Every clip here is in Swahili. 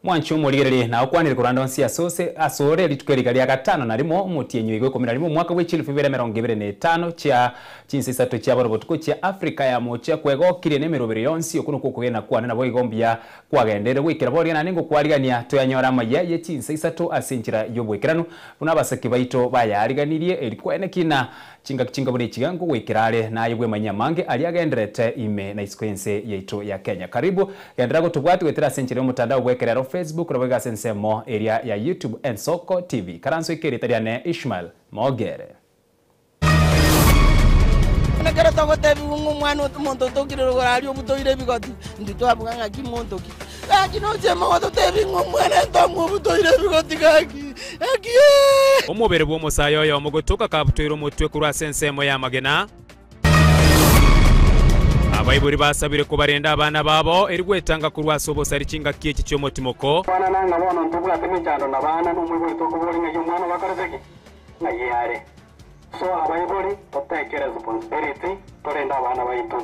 Mwanchu muligiriri na okwanire kuranda nsi asore litukeriga lya gatano na rimo mutienyo igwe 11 mwaka w'echili 2025 cha chinsi isatu cha borobotuko cha Afrika ya mocha kwegokire ne mirobere yonsi okuno kugena kwana na boigombia kwagendere gwikira boria na ningo kwarigania toyanyora maya ye chinsi isatu asinchira yobwekirano buna basaki baito bayariganirie erikwene kina chinga buri chigango gwikirare na yebwe manyamange ali agenderete ime na iskwense yeito ya Kenya. Karibu gendera gutubwati wetera asinchira mutandao gwekerero Facebook robega sensemo area ya YouTube Ensoko TV. Karanso ikeri tariane Ishmael Mogere. Nakara togo tebi umwana umuntu tokire rwari obutoire bigoti ndito abuganga kimontoki. Aki no chema wato tebi umwana ntamu obutoire bigoti gaki. Aki omubere bwo musayo yo mugotoka kabutoire umutwe kuri sensemo ya magena. Abayiburi basabire kubarenda abana babo erigwetanga kurwasobo sari kinga kiye cyo motimoko bana nanga bona ntubula temijando na bana n'umwe to kubori nge umwana bakarezeki na yare so abayiburi totekere responsibility torenda abana baito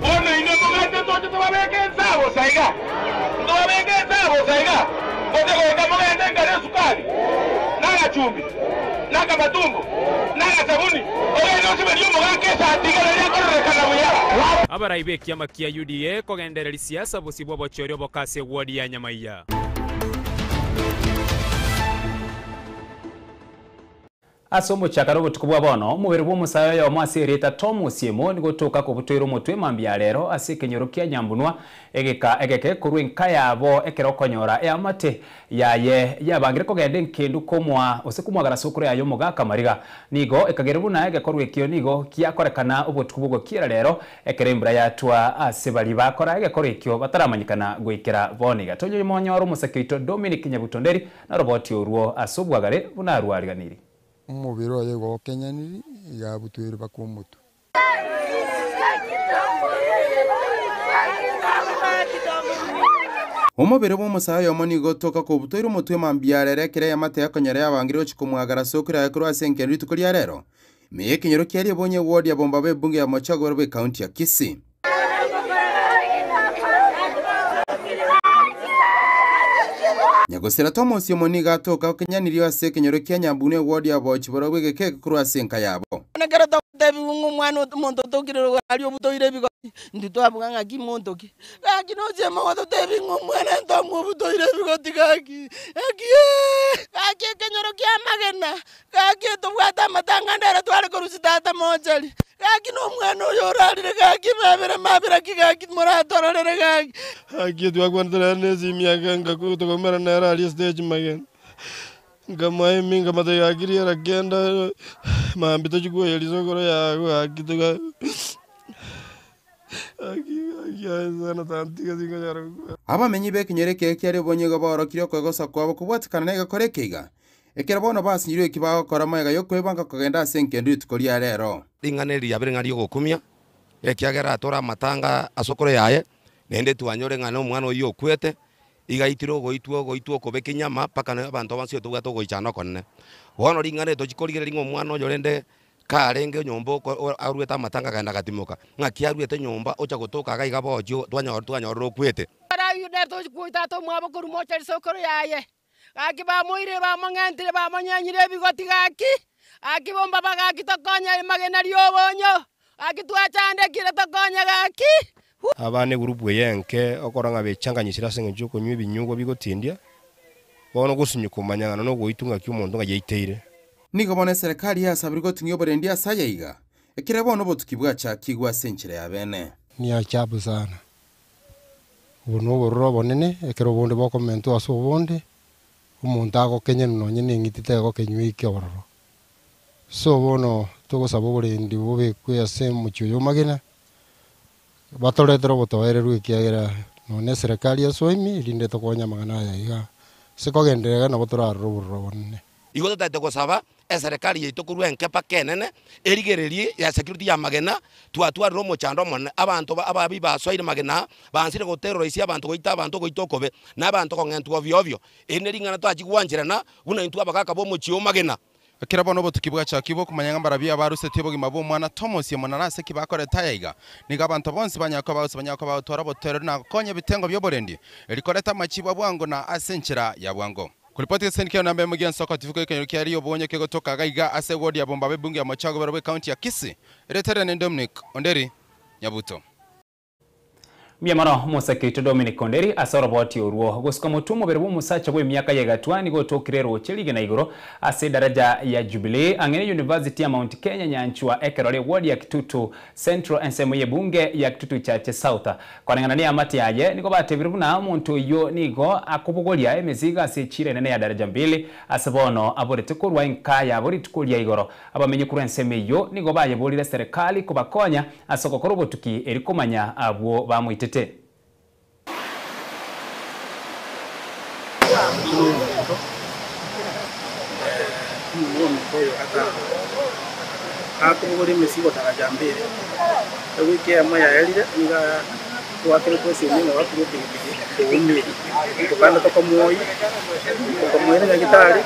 ona ine mugate to tubabeke zabo saiga ndobeke zabo saiga bote ko kamugende ngare sukari naga chumbi naga matumbo naga sabuni oyo sibiri umugake satigala yakorekana buyara abaraibeki amakia UDA kogenderera siasa busibwa bochorio bokase wodi ya Nyamaiya. Asomo chakaro butukubwa bono mubiri bw'umusayo ya mwasirita Tom Siemo nigotoka ko butwiro mutwe mambya lero asikenyoro kya nyambunwa egeke kurwenka yabo ekero konyora ya mate yaye yabangire ko gende nkindu komwa osekumwagara sokure yayo mugaka mariga nigo ekagerebu na egekorwe kiyo nigo kiakorekana obutukubwo kira lero ekerembra yatwa asebali bakora egekorwe kiyo bataramanyikana gwikira boniga tonyo monyoro musekito Dominic Nyabutonderi na roboti oruo asobwagare bunarwariganiri umubiro yego kenyaniri ya butwire bakumutu umubiri bw'umusayo yomoni gotoka ko butwire umutwe mambyarere kire yamate yakonyera yabangiro chikumwagara sokura yakuru asenkero itukuri ya rero meye kinyero kyari bonye ward ya bomba be bunge ya Mochagoro be county ya Kisii. Nyagosera Thomas yomoni gatoka kenyaniri ase kenyero kya nyambune ward ya Bochiboro bwe keke kuru asenka yabo. Nakara togo tebi umwana umuntu tokire rwari obutoire bigoti ndito abuganga kimontoki. Aki no chema wato tebi umwana ntamu obutoire bigoti gaki. Aki kenyoro kya magena. Aki tubwata matangandera twale korusitata mochali. Aki no mwana yoralire gaki mabira kigaki moratorere gaki. Aki twakwandira nezi miaka ngakutokomera na rally stage magena. Ngamaye minga mata yakiri aragenda mambito chikuwa yalizokoro ya akituka sana tantika zingajara abamenyi be kinyereke kyari bonye gabaro kiro kwegosa kwabo kubwatikana nega korekeiga ekera bono basinyirwe ekibago koramayega yokwebanga kugenda asenkendo itukori ya rero ringaneri yabere ngari yokumia ekyagera atora matanga asokoro yaye nende twanyore ngano mwana oyo kwete igaitiro goitwo kobeke nyama paka na abantu abansio tugato goichana konne wono ringane to chikorigere ringo mwana oyo rende karenge nyombo arweta matanga kana gatimuka ngaki arwete nyomba ocha gotoka gaiga bojo twanyoro kwete ara yude to kuita to mwabo kuru mocha sokoro yaye aki ba moire ba mangantire ba manyanyire bigoti gaki aki bomba bagaki tokonya magena riobonyo aki twachande kire tokonya gaki abane gurupu yenke okoranga bechanganyisira sengejo kunywa binyugo bigotindia bono gusunyukumanyana no goitunga kyumuntu ngayeiteire nigo bone serikali yasabiriko tunyo borendia sayaiga ekire bono botukibwa cha kigwa senchire ya bene ni achabu sana uno borro bonene ekero bonde bokomento aso bonde umuntu ago kenyen no nyine ngitite go kenywa ikyororo so bono tugosaba borendi bobe kwese mucyo magena batoretero botoereru ikiagera none serikali ya soimi rinde tokonya magana ya iga sikogenderega na botorarro burrobone igo tete gosaba serikali yeito kurwenke pakenene erigererie ya security ya magena twatwariro mochando mone abantu ababi basoire magena bansire goterrorisia abantu goita abantu goitokobe na abantu kongentu ovyo ovyo ene ringana twachigwanjirana buna intu abakaka bo mochio magena kira bono botukibwa chakibo kumanyanga barabia baruse tibo gimabo mwana Thomas yemonarase kibakore tayiga niga abantu bonse banyako tora botero na konye bitengo byoborendi elikoleta machibo bwango na asenchera ya bwango kulipoti senke na mbemwe gen soko tifuko kenyo kyari obonye kego toka gaiga ase wodi ya bomba bebungi ya Mochago Barwe county ya Kisii eretere ne Dominic Onderi Nyabuto Miamano musakito Dominic Onderi asoroboti oruo gusika mutumo berbu musacha gwe myaka ya gatwani go tokirero chelige na igoro ase daraja ya Jubilee angene University ya Mount Kenya nyanchwa ekerole wodi ya Kitutu Central ensemo ye bunge ya Kitutu Chache South kwanangana ni amati yaye niko batebirbu na muntu yo nigo akubugolia emeziga ase chire nene ya daraja 2 asebono abore tukurwa inkaya abori tukulia igoro abamenye kuru enseme yo nigo baye bolire serikali kubakonya asoko korobotuki erikomanya abo bamuite akubugura imisigo daraja 2 wiki ya moya yarire nga twakire kwese nyine wakubugura umwe tukanda tokomoyi na gitari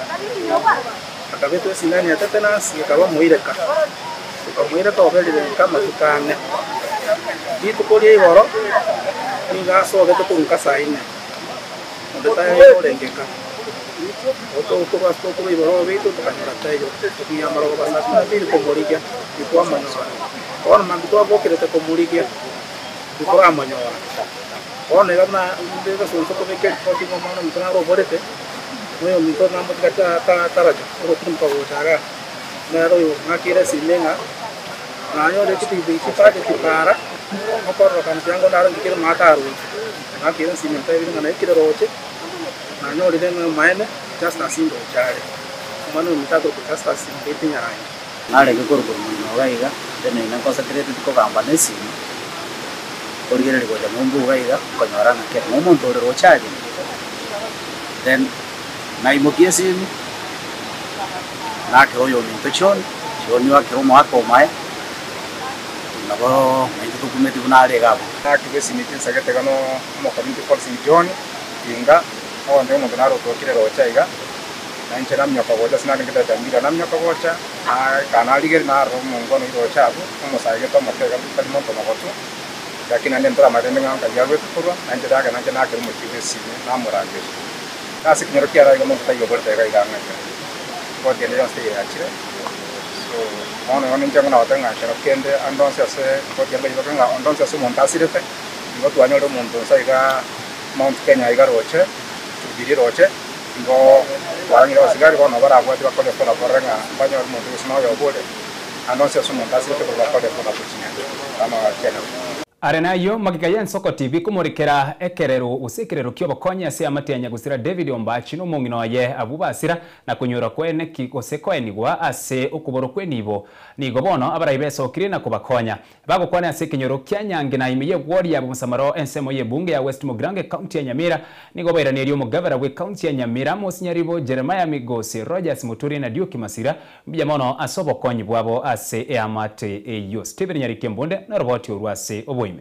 akabeto sinani atatanasi akaba muireka tukamuireka obelire kama tukane itu kuri igoro ninga soge tukunka saine ndetaye orengeka oto basto kuri igoro bitu tukanyura tayo tukiya marogo basa bili komurikia ikwa manyora ona mambito abokire te komurikia ikwa manyora ona yana ndega sonso ko beke ko tingo mano mtana ro borete moyo mito na mutaka taraja ro tumpa wotaga na ro ngakira simenga na yo de tibi kipade tipara mokoro kan jango naro ngikira mataru ngakira simenta ibi ngana ikira roche na yo de maene just asindo chare mano mitato just asimbeti nyarai nare ke korko no gaiga tene na cosa create ko gamba nesi origere ko da mumbu gaiga ko nyara na ke momo to rochaje then na imokiesi na ke oyo mintochon choni wa ke mo ato mai nabo mai to kumeti bunare gabo na ke simiti sagete gano mo community force John inga awo ndo mo naro to kire rochaiga na nchera mnyoka gocha sina ngita tambira na mnyoka gocha kana ligeri na ro mo ngono rocha abu mo saige to mo tega kali mo to magoto lakini ndio matendo nganga yawe kurwa na nchera kana nchera ke mo kibesi na morange kasi kinyoro kiara ngo mo tayo borte ga iganga ko tiene yo ste achire so ono ninja ngana watanga chero kende andonse se ko tiene yo nganga andonse se montasirete ngo tuanyoro monto saiga Mount Kenya iga roche biri roche ngo wangi ro sigari ko no bara kwa bakole kola korenga banyo monto sino yo bode andonse se montasirete ko bakole kola kuchinya kama Kenya Arena yo magikayen soko TV kumurikera ekerero usikirero kyo bakonya se amati yanyagusira David Ombachi no mungino ye abubasira na kunyura kwene kikoseko enigwa ase ukuboro kwenibo nigo bono abarayibeso kiri na kubakonya bagokwana ase kinyoro kyanyange na imiye wori ya musamaro ensemo ye bunge ya West Mugrange county ya Nyamira nigo bayira neriyo mugabara we county ya Nyamira mosinyaribo Jeremiah Migosi Rogers Muturi na Duke Masira biyamono asobo konyi bwabo ase amate eyo Steven Nyarikembonde na roboti urwase oboy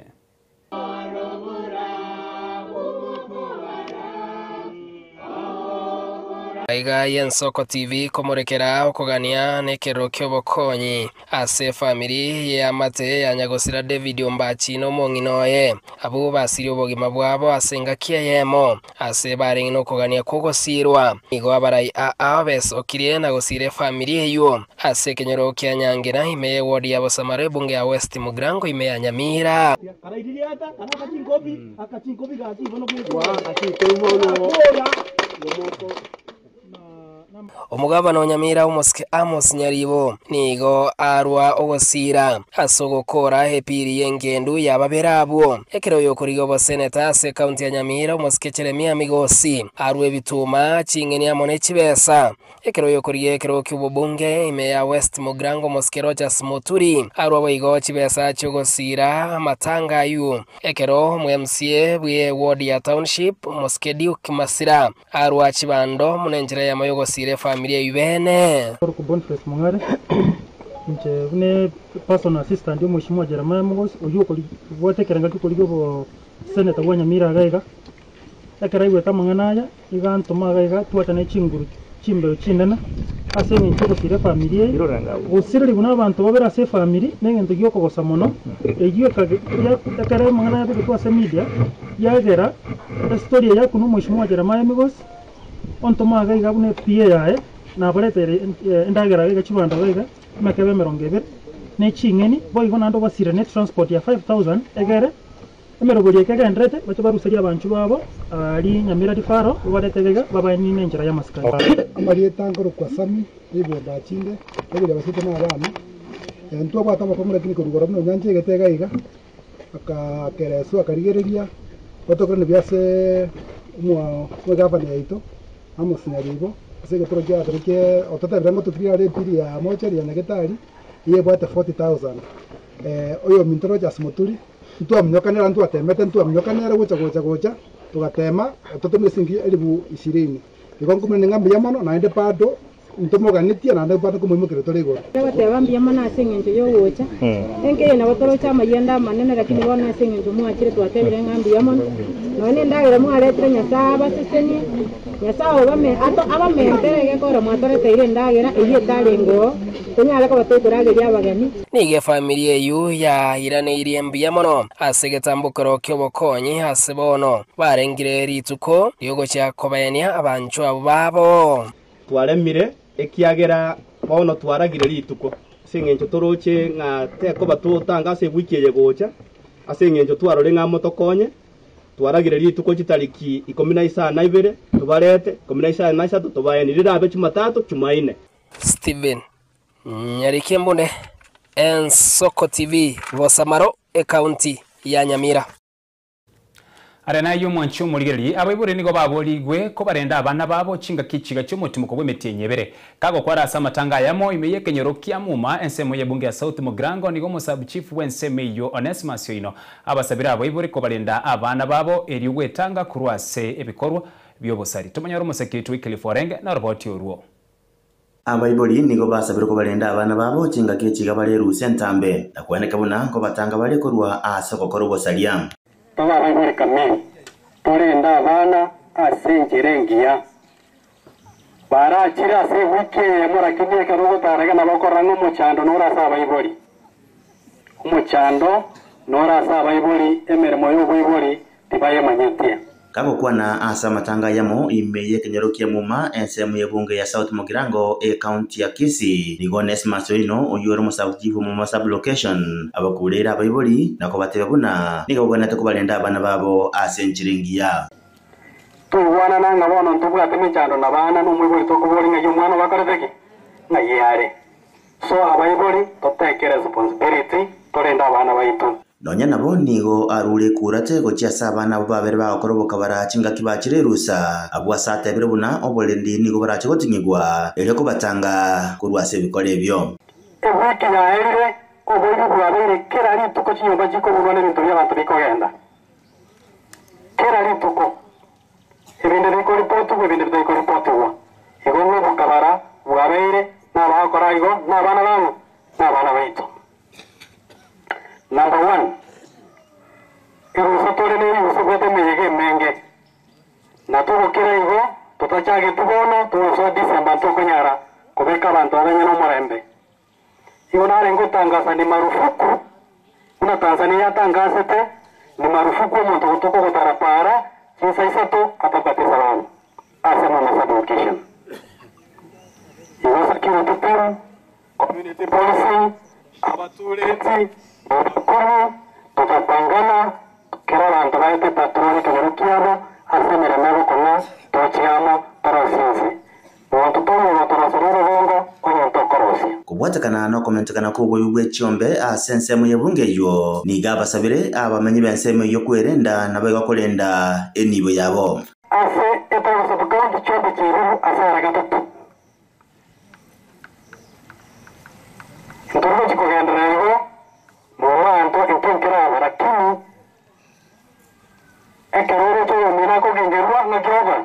Aiga Yensoko TV komorekera okogania nekero kyobokonyi ase family ya mate ya nyagosira David Ombachi no monginoye abo basiri obogima bwabo asenga kieyemo ase baringi no kogania kogosirwa igo abarai abeso kirie na gosire family eyo ase kenyoro kyanyangira ime wodi ya Bosamare bunge ya West Mugrango ime ya Nyamira Omugabano wa Nyamira umuske Amos Nyaribo nigo arwa ogosira asogokora hepiri yengendu yababerabo ekero yokorigo bo senator se county ya Nyamira umuske Jeremiah Migosi arwe bituma chingeni amone chibesa ekero yokoriye ekero kyubunge ime ya West Mugrango umuske Rogers Muturi arwa boigo chibesa chogosira matanga yu ekero mu MCA bwe ward ya township umuske Duke Masira arwa chibando munenjera ya mayogosire familia yubene ku Boniface Mungare nje bune personal assistant yo Mheshimiwa Jeremiah Migosi oyuko vote keranga tukoligo bo senator wa Nyamira gaiga ekera iwe tamangana ya iganto magaiga tuatane chinguru chimbe chinena ase eng'encho ogosira efamiri eye gosireri buna abantu babere ase efamiri n'eng'ento giokogosa mono eyio ekere mang'ana yabegotwa ase media yagera estori eyaku na omweshimiwa Jeremiah Migos ontoma iga buna PA yaye nabaretere endagera iga chibanda iga emekebe 20 n'eching'eni boigo nando basire ne transport ya 5000 egere emerogori ekegendrete bacho barusaria abanchu babo ari Nyamira Rifaro baretega babani n'enjera ya masikari amarieta ngoro kwa sami ibo bachinde ebire basite na abana ntwa kwatama kwa murekini kurugora bino nyanje getega iga akakeresu akarigereria otokone byase mwa gavana yaito amusinyaribo asege toroja atarike otata birango tukria retiri ya mochari ya negetari iye bwate 40000 oyo mintoroja smoturi ntwa mnyokanera ntwa temete ntwa mnyokanera gocha tugatema totomire singi elibu 20 igonkumwe ningambi yamano naende pado ntomoganitia naende pado kumwimukire toligo bateba mbiyamana asengenjo yogocha enke na batorocha mayenda manene lakini bona asengenjo mwachire twatebire ngambi yamano none ndagira mwaretre nyasaba seseni nyasaba bame ato abamenterege kora mwatoreteire ndagira iye tarengo kunyala ko batotorageria abagani nige family eyu ya iraneirie mbiyamano asegetambukoro kyobokonyi hasebono barengire rituko yogocha kobania abanchu abo babo twaremire ekiagera bono twaragire rituko sengencho toroche nga teko batutanga se bwikiye gocha asengencho twarore nga motokonye twaragire rituko chitariki 12 tubarete 13 tubayenirira abe Jumatatu Jumaine. Steven Nyarikembone Ensoko TV Bosamaro county ya Nyamira. Arena y'omwancho muligeri abaibure nigo baboligwe ko barenda abana babo chinga kichiga cy'omutimo ko bwemetenyebere kago kwara samatanga yamo imeye kenyoro kyamuma ensemo y'ebunge ya South Mugrango nigo musab chief wenseme yo Onesmus yoino abasabira abaibure ko barenda abana babo eriwe tanga kurwase ebikorwa byobosari tumanyaro musekiriti wikili forenge na roboti oruo abaibori nigo basabira ko barenda abana babo chinga kichiga baleruse ntambe nakwaneka buna ko batanga bale korwa asoko korobosalia abaibori kamili turenda abana asengerengia barakira se wike murakine karugo taraga nabakoranga umuchando norasa abaibori umuchando norasa abaibori emeremo y'obuibori tibaye manyetia kako kwana asa matanga yamo imeye kenyerokia muma ensemu y'ebunge ya South Mugirango county ya Kisii nigones masoino oyoro musabjivu muma sub location abakulera abaibori nako batebe buna nikabona tekobalenda abana babo asenjiringia tuwana nanga bono ntubwa temichando nabana n'umwibori tokubori ngayo mwana bakarezeki ngayare so abaibori totekere responsibility torenda abana baitu nonya nabo nigo arure kurate gochia abana babere bakoroboka barachinga kibachirerusa abwa sate bire buna obolendi nigo barache gotinyigwa ere ko batanga kurwase bikore byo ebwiki ya ere oboyu bwabere kera rituko chinyomba jiko bubone bintu by'abantu bikogenda kera rituko ebinde biko report ebinde biko report wa igonne bukabara bwabere n'abakora igo n'abana bantu n'abana baitu. Number 1, irusotore ni irusogete meyege menge. Natubo kira igo, tutachage tubono, tuuso December tokonyara, kubeka abantu abanye no murembe. Igo narengo tangaza ni marufuku, una Tanzania tangasete, ni marufuku omuntu otoko gotarapara, chinsa isato atapatisa abantu. Asema na education. Igo security team, community policing, abatuleti, bakuru tutapangana kera abantu baite patroni turukiamo asemere mego kona tochiamo parasinzi wantu tomo batorasoro bongo onyo tokorosi kubwatakana no komentakana ko bwe chiombe asensemo yebunge yo niga basabire abamenyi bensemo yo kwerenda nabega kolenda enibo yabo ase eto sabukandi chombe chiru asara gatatu Ntorgo chikogendrego Moranto entonkeraba lakini ekerere to yomina ko gengerwa na joga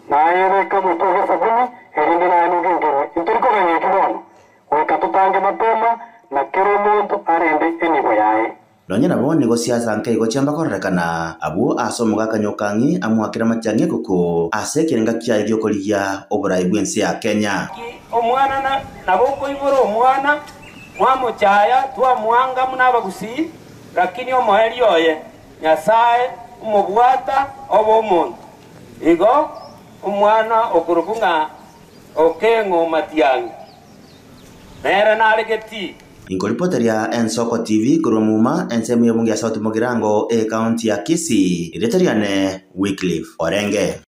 na yere kama to sabuni erinde na anu gengerwa intoriko ganye kibono weka tutange mapema na kero monto arende enibo yae nonye nabo nigo siasa nke go chamba korekana abo asomuga kanyokangi amwakira machange kuko ase kirenga kya gyokolia oburai bwensi ya Kenya omwana nabo koiboro omwana mwamuchaya twamwanga munabagusi lakini omoheri oye Nyasaye umubwata obo omuntu igo omwana okurubunga okengo matiangi nera naregeti Ingolipoteria Ensoko TV kurumuma ensemu yobungi ya South Mugirango county ya Kisii iretariane Wycliffe Orenge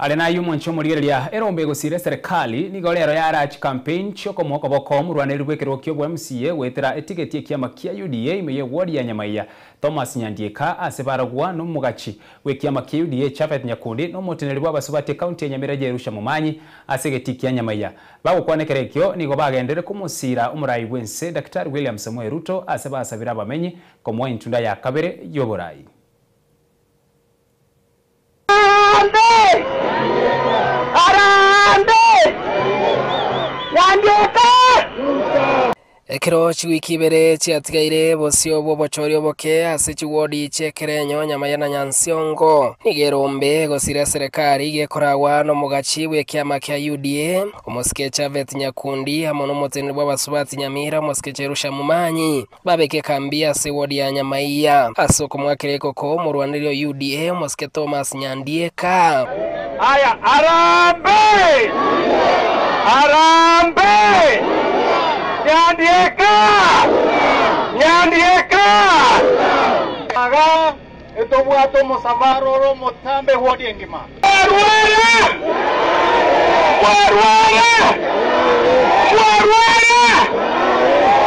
Alena yumo nchomo ligereria erombe gusire serikali nigo lero ya rach campaign choko moko bokom rwaneri rwekero kyo bwa MCA wetera etiketi ekiama kia UDA imeye ward ya Nyamaiya Thomas Nyandieka asebaragwa no mugachi wekiama kia UDA Chapet Nyakundi no moteneri bwa basubate county ya Nyamira Jerusha Mumanyi asegeti kia Nyamaiya bago kwanekere kyo nigo bagendere kumusira umurai wense Dr. William Samuel Ruto asebasabira bamenyi komwa intunda ya kabere yoborai Ekero chiwiki bere chiatigaire bosio bobochorio boke ase chiwodi chekerenyo Nyamaiya na Nyansiongo nigerombe gosira serikali gekoragwa no mugachi wekiama kya UDA omosike Chapet Nyakundi hamono motene bwa basubati Nyamira mosike Jerusha Mumanyi babeke kambi ase wodi ya Nyamaiya asoko mwakereko ko mu Rwandario UDA mosike Thomas Nyandieka aya arambe Nyandieka aga etobwato mosavaro motambe wodi engima warwara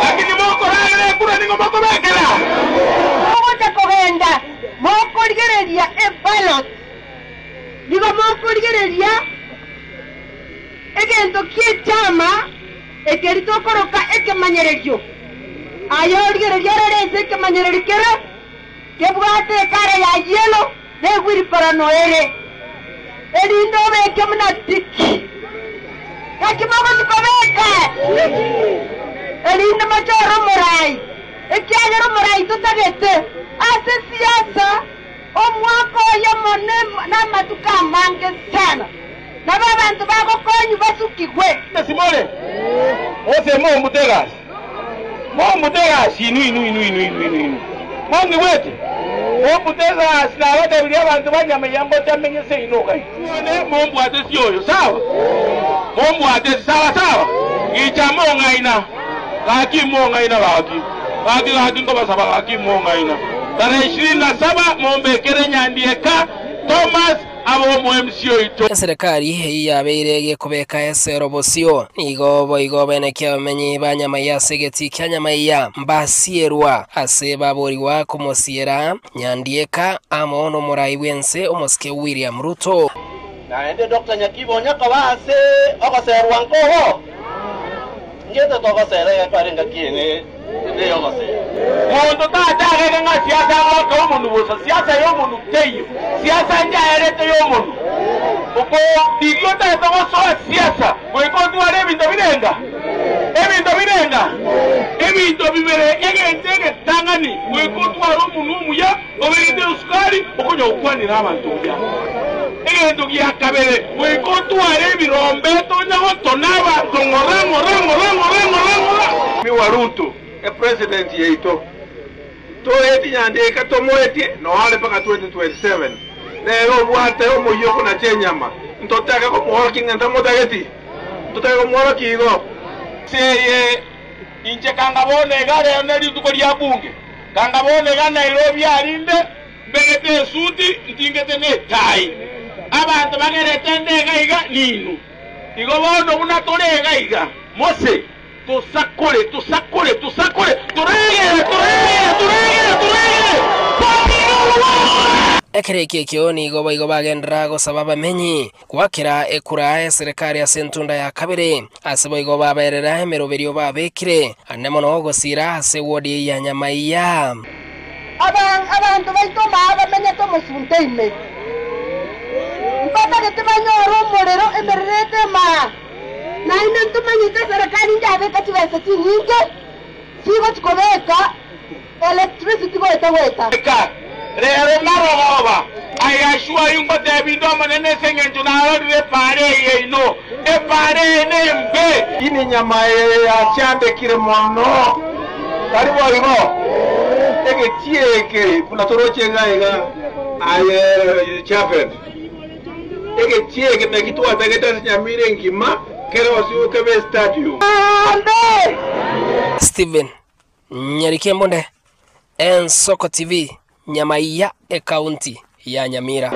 lakini moko rale kuna ningo moko bekela moko kogenda moko ligereria ballot digo moko ligereria egento kiechama ekerito koroka ekemanyererio ayo ligereria rere ekemanyererio kebwate kare ya yelo negwiri paranoere elindo beke mnatiki kakimaba tukobeka elindo machoro morai ekiagero morai tutagete ase siasa omwako ya mone na matuka mange sana na babantu bako konyu basukigwe simole ose mombutegas inu mongi wetu mombutegas na wate bili abantu banyamaiya mbote amenyese inoga ne mombwate sioyo sawa mombwate sawa ichamonga ina laki monga ina laki ngo basaba laki monga ina tarehe 27 mombekere Nyandieka Thomas abo mu MCO ito serikali yabeire kubeka esero bosio nigo boigo benekya bamenyi banyamaiya segeti kya Nyamaiya mbasierwa ase baboriwa kumosiera Nyandieka amono murai wense omosike William Ruto naende Dr. Nyakibo nyaka base okoserwa nkoho ngete tokosera karenga kiene leo kosera mondo tatagege nga siasa ngoko omundu bosa siasa y'omundu teyo siasa njaerete y'omundu uko digyo tato so siasa kweko tware ebintu bibere egentege tangani kweko tware omundu omuya obirinde usukari okonya okwanira abantu bya egento gyakabere kweko tware ebirombe tonyaho tonaba tongora mi waruto e president yeito to eti Nyandieka to moeti no hale paka 2027 lero bwate omuyo kuna chenyama ntotaka ko mohora kingenda motageti ntotaka ko mohora kigo seye inje kangabone gare neri tukolia bunge kangabone ga Nairobi alinde mbegete suti ntingete ne tai abantu bagerete ndega iga ninu igo bono una tolega iga mose tusakole turege ekereke kioni igo bagendera gosaba bamenyi kwakira ekura serikali ya sentunda ya kabere asebo igo baberera emeroberio babekire anemono gosira ase wodi ya Nyamaiya abantu baitoma bamenye to musunteime mpaka getebanyoro umuriro emererete ma na ine ntumanyite serikali njabeka chibese chinyinge chigo chikobeka electricity goeta rero narogoba I assure you but there be no man singing to now repare you know repare nembe ini nyama ya chande kire mono karibu hivo ege tieke kuna toroche gaiga aye chapel ege tieke na kitu atageta nyamire ngima kero si ukebe statue Steven Nyarikembonde, Ensoko TV, Nyamaiya county ya Nyamira.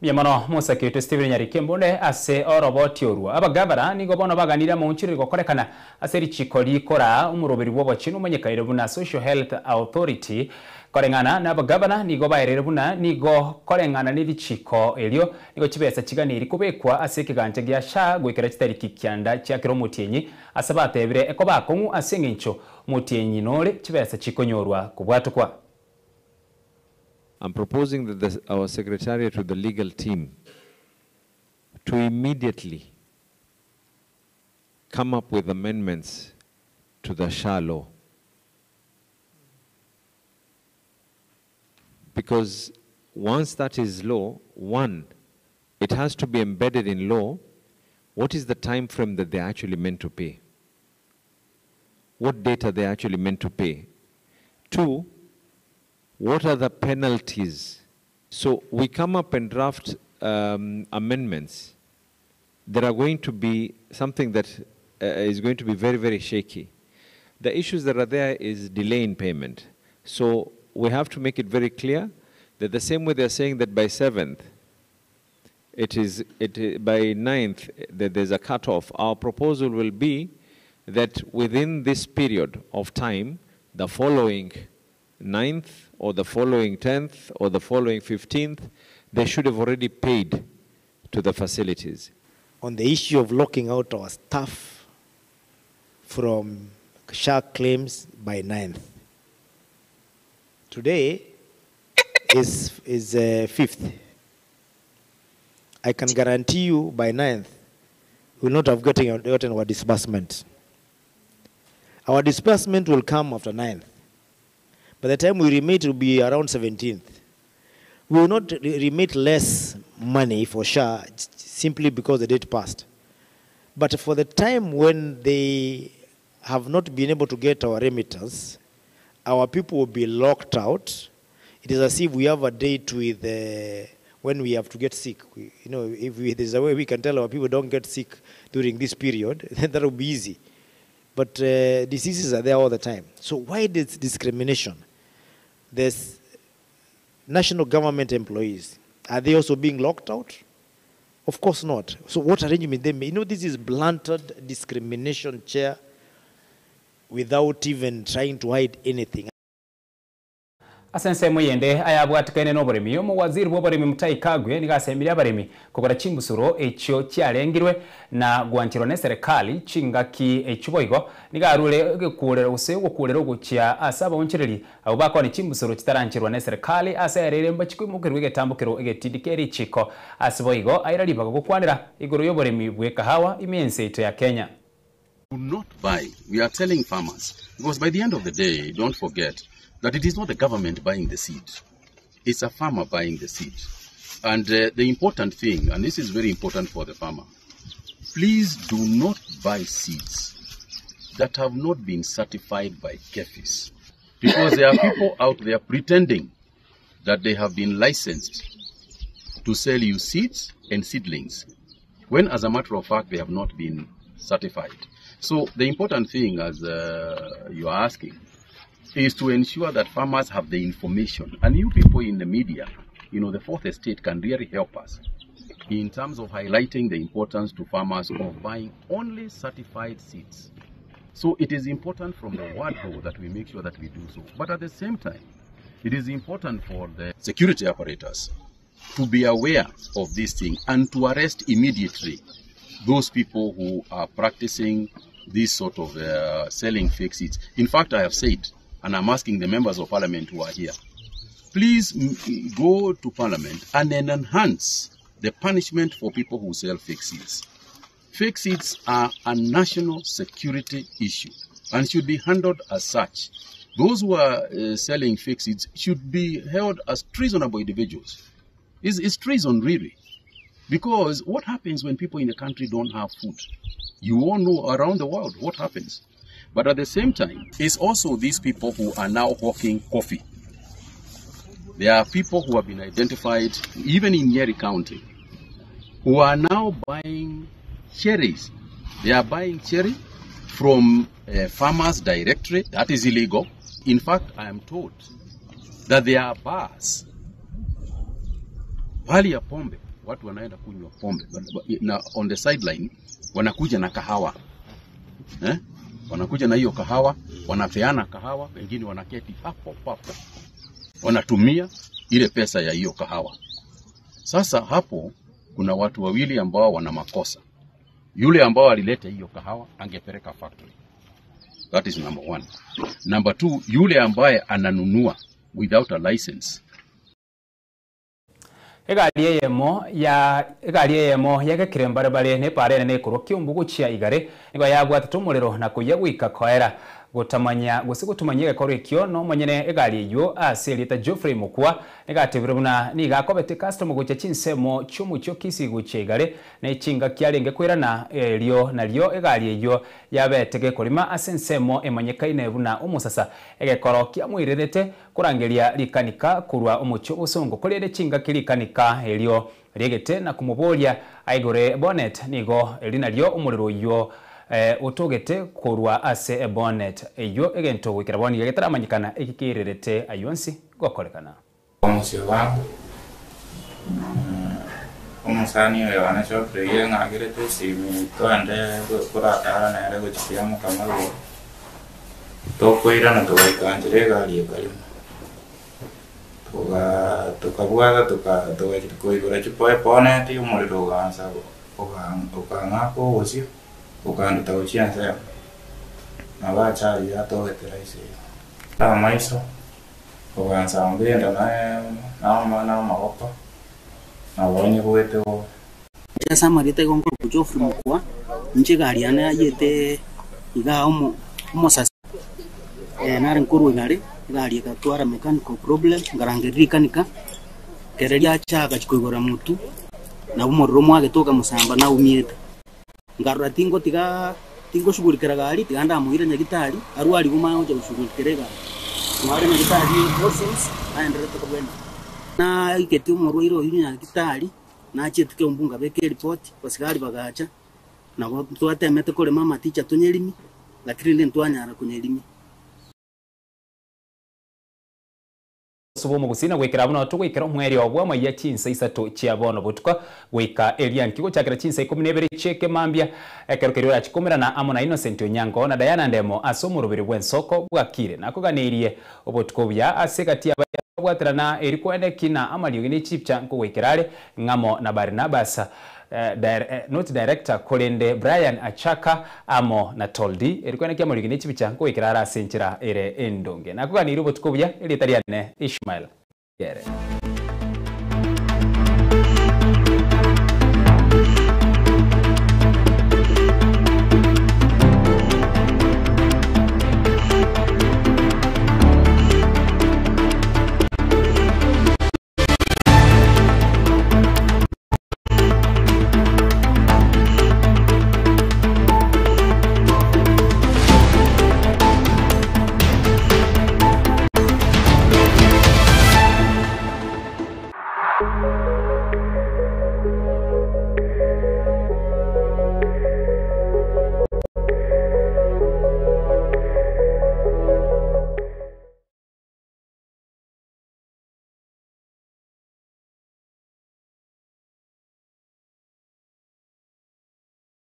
Miamano Musa Kito Steven Nyarikembonde ase oroboti orwa abagabara nigo bono baganira mu nchiri gokorekana ase richikoli kora umuroberi w'obachino umenyekaire buna Social Health Authority korengana n'abagabana nigo baerere buna nigo korengana n'irichiko elio nigo kibesa kiganiri kubekwa ase kiganje gya sha gwekera kitariki kyanda kya kiro mutienyi asabatebire eko bakongu asengencho mutienyi nole kibesa kikonyorwa kubwatukwa. I'm proposing that our secretariat to the legal team to immediately come up with amendments to the SHA law. Because once that is law, one, it has to be embedded in law. What is the time frame that they're actually meant to pay? What date are they actually meant to pay? Two, what are the penalties? So we come up and draft amendments that are going to be something that is going to be very, very shaky. The issues that are there is delay in payment. So we have to make it very clear that the same way they're saying that by 7th, by 9th, that there's a cutoff. Our proposal will be that within this period of time, the following 9th or the following 10th or the following 15th, they should have already paid to the facilities. On the issue of locking out our staff from SHA claims by 9th. Today is 5th. I can guarantee you by 9th, we will not have gotten our disbursement. Our disbursement will come after 9th. By the time we remit, it will be around 17th. We will not remit less money for SHA simply because the date passed. But for the time when they have not been able to get our remittance, our people will be locked out. It is as if we have a date with when we have to get sick. If there's a way we can tell our people don't get sick during this period, then that will be easy. But diseases are there all the time. So why this discrimination? There's national government employees. Are they also being locked out? Of course not. So what arrangement they make? This is blunted discrimination, Chair, without even trying to hide anything. Asense muyende ayabwatikane n'oburimi yo muwaziri w'oburimi Mutahi Kagwe nigasembira abarimi kugora chimbusuro ekyo kyalengirwe na gwanchiro ne serikali chingaki ekiboigo nigarule gekurera gukurera gukya asaba onchireri abo bakoni chimbusuro kitaranchirwa ne serikali asayarere mbachikimukirwe getambukiro egetidikeri chiko asiboigo ayiraliba gukwanira igoro y'oburimi bwe kahawa imense ito ya Kenya. Do not buy. We are telling farmers, because by the end of the day, don't forget that it is not the government buying the seed. It's a farmer buying the seed. And the important thing, and this is very important for the farmer, please do not buy seeds that have not been certified by KEFIS. Because there are people out there pretending that they have been licensed to sell you seeds and seedlings, when as a matter of fact they have not been certified. So the important thing, as you are asking, is to ensure that farmers have the information. And you people in the media, the Fourth Estate can really help us in terms of highlighting the importance to farmers of buying only certified seeds. So it is important from the word go that we make sure that we do so. But at the same time, it is important for the security apparatus to be aware of this thing and to arrest immediately those people who are practicing this sort of selling fake seeds. In fact, I have said, and I'm asking the members of parliament who are here, please go to parliament and then enhance the punishment for people who sell fake seeds. Fake seeds are a national security issue. and should be handled as such. Those who are selling fake seeds should be held as treasonable individuals. It's treason, really. Because what happens when people in the country don't have food? You all know around the world what happens. But at the same time, it's also these people who are now hawking coffee. There are people who have been identified, even in Nyeri County, who are now buying cherries. They are buying cherry from farmers directly. That is illegal. In fact, I am told that there are bars. Pali ya pombe, watu wanaenda kunywa pombe. Na on the sideline, wanakuja na kahawa. Wanakuja na hiyo kahawa, wanapeana kahawa, wengine wanaketi hapo papo. Wanatumia ile pesa ya hiyo kahawa. Sasa hapo kuna watu wawili ambao wana makosa. Yule ambao alileta hiyo kahawa angepeleka factory. That is number one. Number two, yule ambaye ananunua without a license. Egali yemo ya gekirembare bare ne pare ne kuroki umbugu chia igare ngo yagwa tutumuriro na kuyagwika koera gutamanya gusigutumanyire korikyo no manyene egali yo aselita Geoffrey Mukwa negatebiruna ni gakobete customer guche chinsemo cyumucyo kisiguche igare ne chinga kyarenge kwirana lyo egali yo yabetege kolima asensemo emanyekaine buna umusasa egekoro kyamwirerete kurangeria likanika kurwa umucyo usongo kolere chinga kilikanika elyo regete na kumubolia aigore bonnet nigo elinalyo umuriro yo utogete kurwa ase bonnet eyo egento wikira boni yegetara manyikana ekikirerete ayonsi gokorekana omusyo wangu omusani oyo anachope yengagirete simi twande kuratara na yale gochiyamu kamago tokoira na towaikangire gali kalimo tukabwaga tukachikoigora chipoe bonnet umuriro gansa ukangako usyo ukanda tauchianza na bachari atogete raisi na maiso uganza mbenda na maopa na wonye kuweto jasa marite gongo Geoffrey Mukwa njigali ana yete iga umosasa nare nkuru ngari gali katwara mechanical problem ngarangirika nika kereria chaga chikoigora mutu na umorro mwage toka musamba na umiete ngarura tingo shugulikira gali tiganda muhira nyagitari arwali guma oja shugulikira gali mware nyagitari process aendere to kwenda na iketi umorro iro nyagitari na chetike umbunga beke report basigari bagacha na twatemete kole mama ticha tunyelimi lakini ntwanyara kunyelimi Subo mugusina gwekera buno tugwikira umweri obwa maya chinsa isatu chia bono butuka gwika Elian kigo chakira chinsa 12 cheke mambia ekerukeri ra chikomera na Amona Innocent Onyango na Diana Ndemo asomurubiri bwensoko bwakire nakuganirie obutuko bya asekati abwatrana erikwende kina amalio ni chipcha ngwekirale ngamo na Barnabas not director Kolende Brian Achaka amo na Toldi erikwene kya muri gine chibicha ko ikirara senchira ere endonge nakuganira obutuko bya elitariane Ishmael Yere